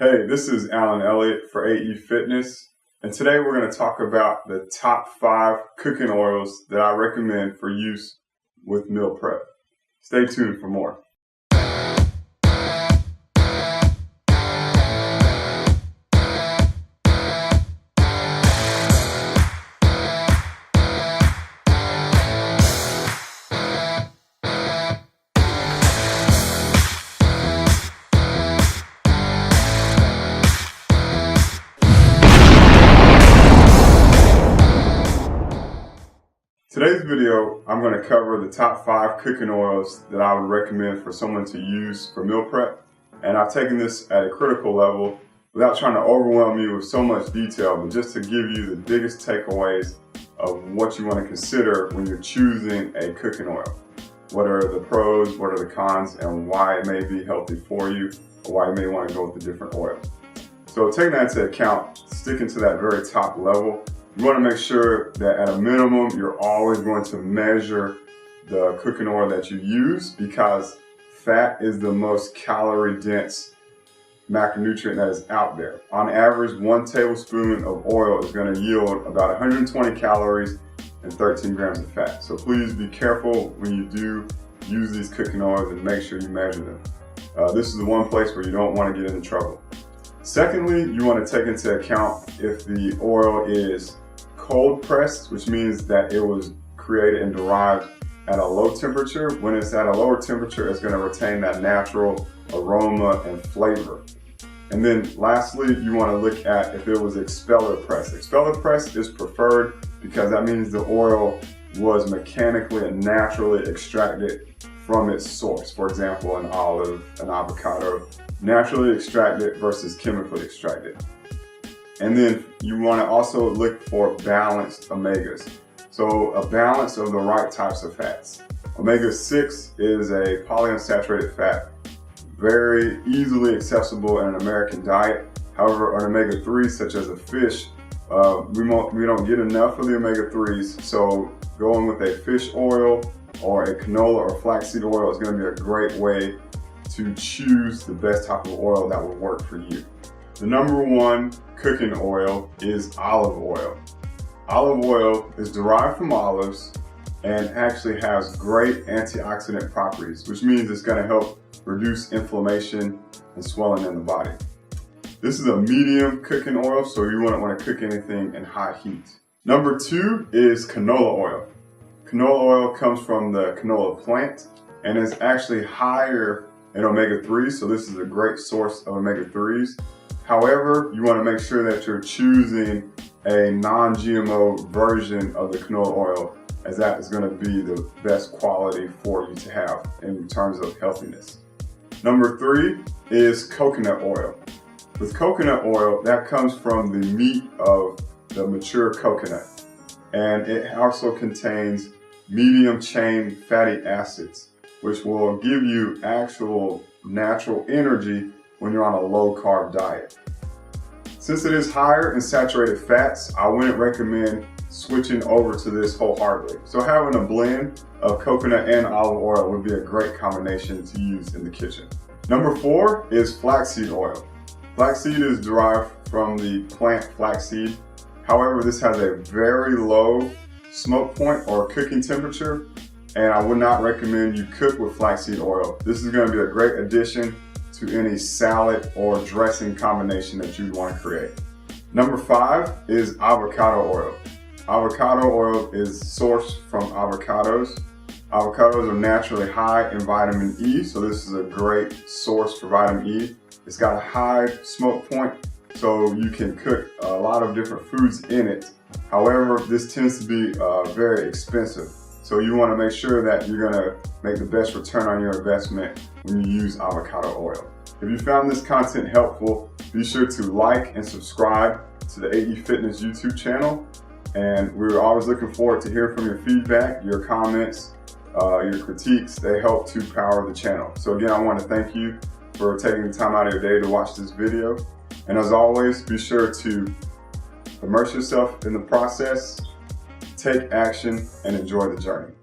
Hey, this is Alan Elliott for AE Fitness, and today we're going to talk about the top 5 cooking oils that I recommend for use with meal prep. Stay tuned for more. Today's video, I'm going to cover the top 5 cooking oils that I would recommend for someone to use for meal prep. And I've taken this at a critical level without trying to overwhelm you with so much detail, but just to give you the biggest takeaways of what you want to consider when you're choosing a cooking oil. What are the pros, what are the cons, and why it may be healthy for you, or why you may want to go with a different oil. So taking that into account, sticking to that very top level, you want to make sure that at a minimum, you're always going to measure the cooking oil that you use, because fat is the most calorie dense macronutrient that is out there. On average, 1 tablespoon of oil is going to yield about 120 calories and 13 grams of fat. So please be careful when you do use these cooking oils and make sure you measure them. This is the one place where you don't want to get into trouble. Secondly, you want to take into account if the oil is cold pressed, which means that it was created and derived at a low temperature. When it's at a lower temperature, it's going to retain that natural aroma and flavor. And then lastly, you want to look at if it was expeller-pressed. Expeller-pressed is preferred because that means the oil was mechanically and naturally extracted from its source. For example, an olive, an avocado, naturally extracted versus chemically extracted. And then you want to also look for balanced omegas. So a balance of the right types of fats. Omega-6 is a polyunsaturated fat, very easily accessible in an American diet. However, an omega-3 such as a fish, we don't get enough of the omega-3s, so going with a fish oil or a canola or flaxseed oil is going to be a great way to choose the best type of oil that will work for you. The number 1 cooking oil is olive oil. Olive oil is derived from olives and actually has great antioxidant properties, which means it's going to help reduce inflammation and swelling in the body. This is a medium cooking oil, so you wouldn't want to cook anything in high heat. Number 2 is canola oil. Canola oil comes from the canola plant and is actually higher in omega-3, so this is a great source of omega-3s. However, you want to make sure that you're choosing a non-GMO version of the canola oil, as that is going to be the best quality for you to have in terms of healthiness. Number 3 is coconut oil. With coconut oil, that comes from the meat of the mature coconut, and it also contains medium chain fatty acids, which will give you actual natural energy when you're on a low carb diet. Since it is higher in saturated fats, I wouldn't recommend switching over to this wholeheartedly. So having a blend of coconut and olive oil would be a great combination to use in the kitchen. Number 4 is flaxseed oil. Flaxseed is derived from the plant flaxseed. However, this has a very low smoke point or cooking temperature, and I would not recommend you cook with flaxseed oil. This is going to be a great addition to any salad or dressing combination that you want to create. Number 5 is avocado oil. Avocado oil is sourced from avocados. Avocados are naturally high in vitamin E, so this is a great source for vitamin E. It's got a high smoke point, so you can cook a lot of different foods in it. However, this tends to be very expensive. So you want to make sure that you're going to make the best return on your investment when you use avocado oil. If you found this content helpful, be sure to like and subscribe to the AE Fitness YouTube channel. And we're always looking forward to hearing from your feedback, your comments, your critiques. They help to power the channel. So again, I want to thank you for taking the time out of your day to watch this video. And as always, be sure to immerse yourself in the process, take action, and enjoy the journey.